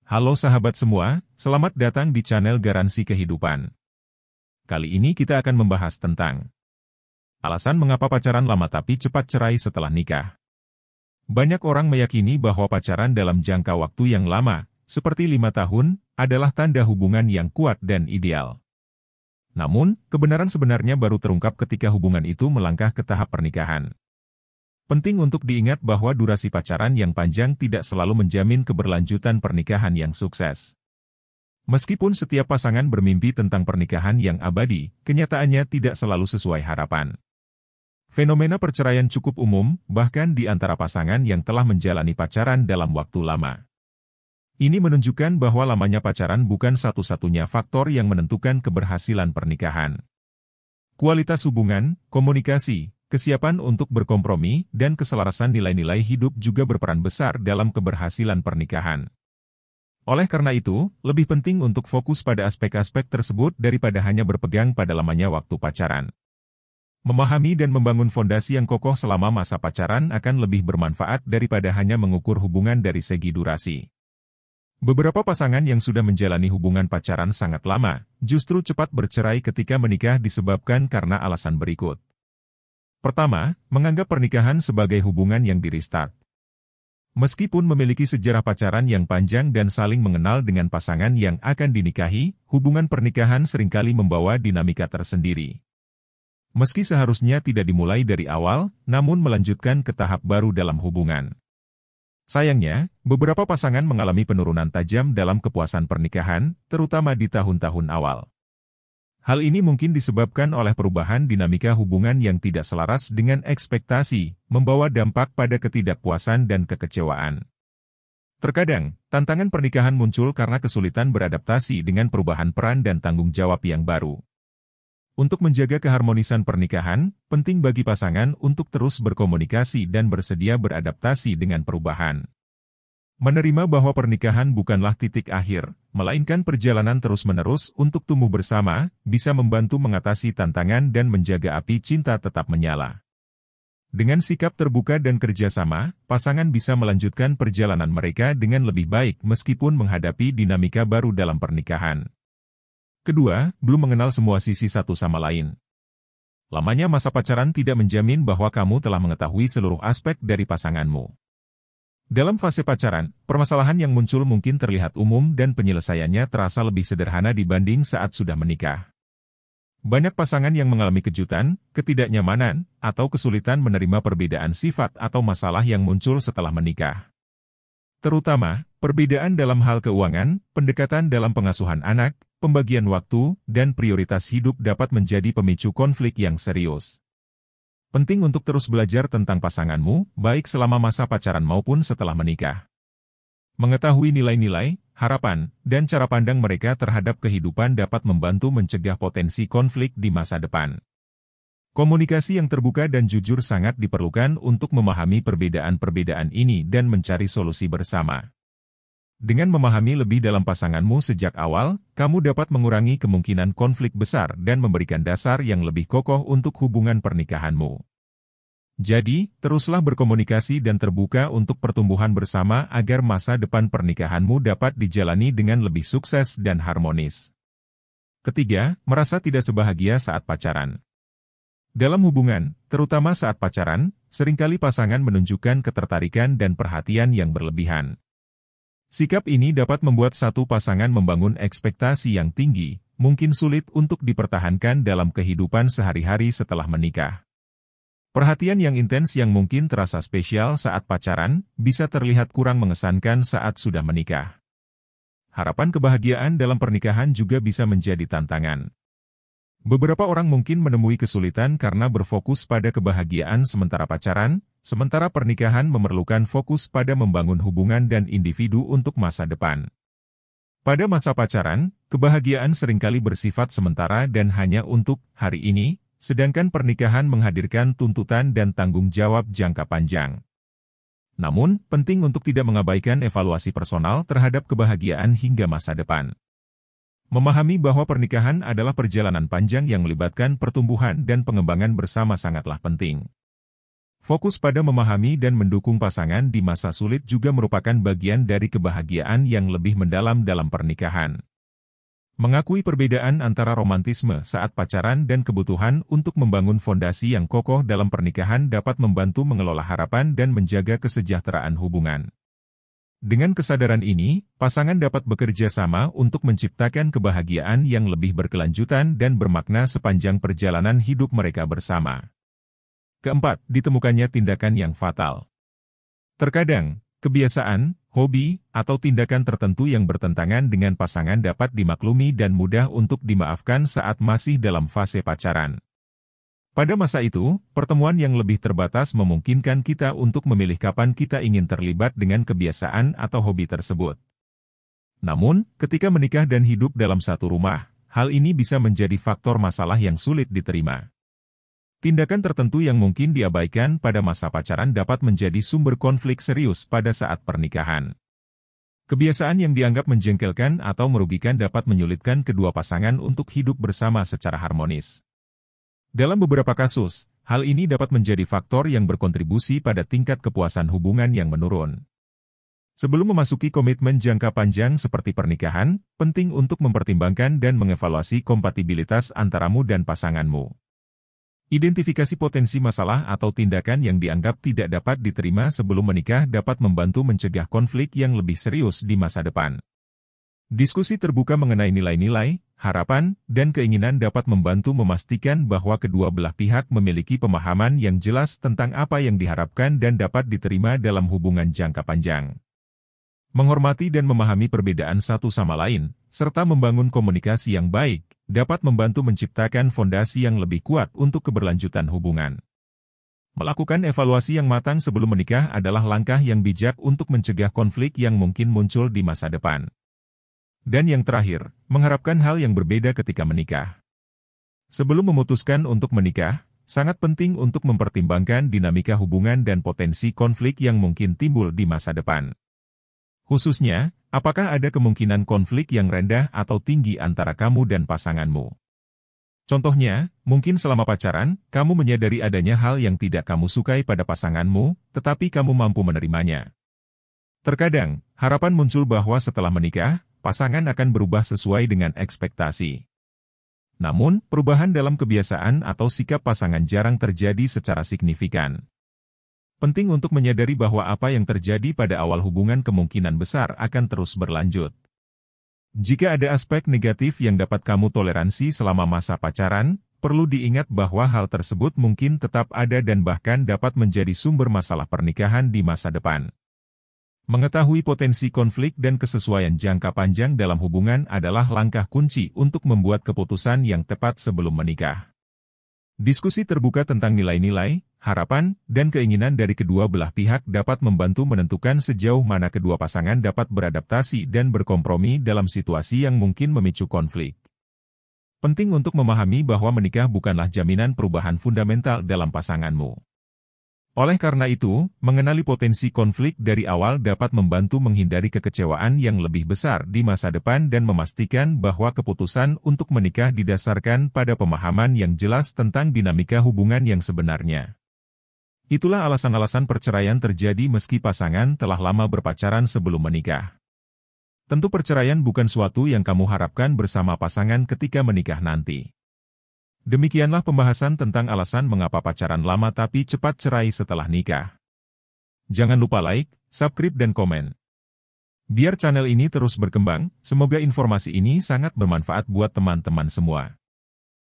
Halo sahabat semua, selamat datang di channel Garansi Kehidupan. Kali ini kita akan membahas tentang alasan mengapa pacaran lama tapi cepat cerai setelah nikah. Banyak orang meyakini bahwa pacaran dalam jangka waktu yang lama, seperti 5 tahun, adalah tanda hubungan yang kuat dan ideal. Namun, kebenaran sebenarnya baru terungkap ketika hubungan itu melangkah ke tahap pernikahan. Penting untuk diingat bahwa durasi pacaran yang panjang tidak selalu menjamin keberlanjutan pernikahan yang sukses. Meskipun setiap pasangan bermimpi tentang pernikahan yang abadi, kenyataannya tidak selalu sesuai harapan. Fenomena perceraian cukup umum, bahkan di antara pasangan yang telah menjalani pacaran dalam waktu lama. Ini menunjukkan bahwa lamanya pacaran bukan satu-satunya faktor yang menentukan keberhasilan pernikahan. Kualitas hubungan, komunikasi, kesiapan untuk berkompromi, dan keselarasan nilai-nilai hidup juga berperan besar dalam keberhasilan pernikahan. Oleh karena itu, lebih penting untuk fokus pada aspek-aspek tersebut daripada hanya berpegang pada lamanya waktu pacaran. Memahami dan membangun fondasi yang kokoh selama masa pacaran akan lebih bermanfaat daripada hanya mengukur hubungan dari segi durasi. Beberapa pasangan yang sudah menjalani hubungan pacaran sangat lama, justru cepat bercerai ketika menikah disebabkan karena alasan berikut. Pertama, menganggap pernikahan sebagai hubungan yang di-restart. Meskipun memiliki sejarah pacaran yang panjang dan saling mengenal dengan pasangan yang akan dinikahi, hubungan pernikahan seringkali membawa dinamika tersendiri. Meski seharusnya tidak dimulai dari awal, namun melanjutkan ke tahap baru dalam hubungan. Sayangnya, beberapa pasangan mengalami penurunan tajam dalam kepuasan pernikahan, terutama di tahun-tahun awal. Hal ini mungkin disebabkan oleh perubahan dinamika hubungan yang tidak selaras dengan ekspektasi, membawa dampak pada ketidakpuasan dan kekecewaan. Terkadang, tantangan pernikahan muncul karena kesulitan beradaptasi dengan perubahan peran dan tanggung jawab yang baru. Untuk menjaga keharmonisan pernikahan, penting bagi pasangan untuk terus berkomunikasi dan bersedia beradaptasi dengan perubahan. Menerima bahwa pernikahan bukanlah titik akhir, melainkan perjalanan terus-menerus untuk tumbuh bersama, bisa membantu mengatasi tantangan dan menjaga api cinta tetap menyala. Dengan sikap terbuka dan kerjasama, pasangan bisa melanjutkan perjalanan mereka dengan lebih baik meskipun menghadapi dinamika baru dalam pernikahan. Kedua, belum mengenal semua sisi satu sama lain. Lamanya masa pacaran tidak menjamin bahwa kamu telah mengetahui seluruh aspek dari pasanganmu. Dalam fase pacaran, permasalahan yang muncul mungkin terlihat umum dan penyelesaiannya terasa lebih sederhana dibanding saat sudah menikah. Banyak pasangan yang mengalami kejutan, ketidaknyamanan, atau kesulitan menerima perbedaan sifat atau masalah yang muncul setelah menikah. Terutama, perbedaan dalam hal keuangan, pendekatan dalam pengasuhan anak, pembagian waktu, dan prioritas hidup dapat menjadi pemicu konflik yang serius. Penting untuk terus belajar tentang pasanganmu, baik selama masa pacaran maupun setelah menikah. Mengetahui nilai-nilai, harapan, dan cara pandang mereka terhadap kehidupan dapat membantu mencegah potensi konflik di masa depan. Komunikasi yang terbuka dan jujur sangat diperlukan untuk memahami perbedaan-perbedaan ini dan mencari solusi bersama. Dengan memahami lebih dalam pasanganmu sejak awal, kamu dapat mengurangi kemungkinan konflik besar dan memberikan dasar yang lebih kokoh untuk hubungan pernikahanmu. Jadi, teruslah berkomunikasi dan terbuka untuk pertumbuhan bersama agar masa depan pernikahanmu dapat dijalani dengan lebih sukses dan harmonis. Ketiga, merasa tidak sebahagia saat pacaran. Dalam hubungan, terutama saat pacaran, seringkali pasangan menunjukkan ketertarikan dan perhatian yang berlebihan. Sikap ini dapat membuat satu pasangan membangun ekspektasi yang tinggi, mungkin sulit untuk dipertahankan dalam kehidupan sehari-hari setelah menikah. Perhatian yang intens yang mungkin terasa spesial saat pacaran, bisa terlihat kurang mengesankan saat sudah menikah. Harapan kebahagiaan dalam pernikahan juga bisa menjadi tantangan. Beberapa orang mungkin menemui kesulitan karena berfokus pada kebahagiaan sementara pacaran, sementara pernikahan memerlukan fokus pada membangun hubungan dan individu untuk masa depan. Pada masa pacaran, kebahagiaan seringkali bersifat sementara dan hanya untuk hari ini, sedangkan pernikahan menghadirkan tuntutan dan tanggung jawab jangka panjang. Namun, penting untuk tidak mengabaikan evaluasi personal terhadap kebahagiaan hingga masa depan. Memahami bahwa pernikahan adalah perjalanan panjang yang melibatkan pertumbuhan dan pengembangan bersama sangatlah penting. Fokus pada memahami dan mendukung pasangan di masa sulit juga merupakan bagian dari kebahagiaan yang lebih mendalam dalam pernikahan. Mengakui perbedaan antara romantisme saat pacaran dan kebutuhan untuk membangun fondasi yang kokoh dalam pernikahan dapat membantu mengelola harapan dan menjaga kesejahteraan hubungan. Dengan kesadaran ini, pasangan dapat bekerja sama untuk menciptakan kebahagiaan yang lebih berkelanjutan dan bermakna sepanjang perjalanan hidup mereka bersama. Keempat, ditemukannya tindakan yang fatal. Terkadang, kebiasaan, hobi, atau tindakan tertentu yang bertentangan dengan pasangan dapat dimaklumi dan mudah untuk dimaafkan saat masih dalam fase pacaran. Pada masa itu, pertemuan yang lebih terbatas memungkinkan kita untuk memilih kapan kita ingin terlibat dengan kebiasaan atau hobi tersebut. Namun, ketika menikah dan hidup dalam satu rumah, hal ini bisa menjadi faktor masalah yang sulit diterima. Tindakan tertentu yang mungkin diabaikan pada masa pacaran dapat menjadi sumber konflik serius pada saat pernikahan. Kebiasaan yang dianggap menjengkelkan atau merugikan dapat menyulitkan kedua pasangan untuk hidup bersama secara harmonis. Dalam beberapa kasus, hal ini dapat menjadi faktor yang berkontribusi pada tingkat kepuasan hubungan yang menurun. Sebelum memasuki komitmen jangka panjang seperti pernikahan, penting untuk mempertimbangkan dan mengevaluasi kompatibilitas antaramu dan pasanganmu. Identifikasi potensi masalah atau tindakan yang dianggap tidak dapat diterima sebelum menikah dapat membantu mencegah konflik yang lebih serius di masa depan. Diskusi terbuka mengenai nilai-nilai, harapan, dan keinginan dapat membantu memastikan bahwa kedua belah pihak memiliki pemahaman yang jelas tentang apa yang diharapkan dan dapat diterima dalam hubungan jangka panjang. Menghormati dan memahami perbedaan satu sama lain, serta membangun komunikasi yang baik, dapat membantu menciptakan fondasi yang lebih kuat untuk keberlanjutan hubungan. Melakukan evaluasi yang matang sebelum menikah adalah langkah yang bijak untuk mencegah konflik yang mungkin muncul di masa depan. Dan yang terakhir, mengharapkan hal yang berbeda ketika menikah. Sebelum memutuskan untuk menikah, sangat penting untuk mempertimbangkan dinamika hubungan dan potensi konflik yang mungkin timbul di masa depan. Khususnya, apakah ada kemungkinan konflik yang rendah atau tinggi antara kamu dan pasanganmu? Contohnya, mungkin selama pacaran, kamu menyadari adanya hal yang tidak kamu sukai pada pasanganmu, tetapi kamu mampu menerimanya. Terkadang, harapan muncul bahwa setelah menikah, pasangan akan berubah sesuai dengan ekspektasi. Namun, perubahan dalam kebiasaan atau sikap pasangan jarang terjadi secara signifikan. Penting untuk menyadari bahwa apa yang terjadi pada awal hubungan kemungkinan besar akan terus berlanjut. Jika ada aspek negatif yang dapat kamu toleransi selama masa pacaran, perlu diingat bahwa hal tersebut mungkin tetap ada dan bahkan dapat menjadi sumber masalah pernikahan di masa depan. Mengetahui potensi konflik dan kesesuaian jangka panjang dalam hubungan adalah langkah kunci untuk membuat keputusan yang tepat sebelum menikah. Diskusi terbuka tentang nilai-nilai, harapan, dan keinginan dari kedua belah pihak dapat membantu menentukan sejauh mana kedua pasangan dapat beradaptasi dan berkompromi dalam situasi yang mungkin memicu konflik. Penting untuk memahami bahwa menikah bukanlah jaminan perubahan fundamental dalam pasanganmu. Oleh karena itu, mengenali potensi konflik dari awal dapat membantu menghindari kekecewaan yang lebih besar di masa depan dan memastikan bahwa keputusan untuk menikah didasarkan pada pemahaman yang jelas tentang dinamika hubungan yang sebenarnya. Itulah alasan-alasan perceraian terjadi meski pasangan telah lama berpacaran sebelum menikah. Tentu perceraian bukan suatu yang kamu harapkan bersama pasangan ketika menikah nanti. Demikianlah pembahasan tentang alasan mengapa pacaran lama tapi cepat cerai setelah nikah. Jangan lupa like, subscribe dan komen. Biar channel ini terus berkembang, semoga informasi ini sangat bermanfaat buat teman-teman semua.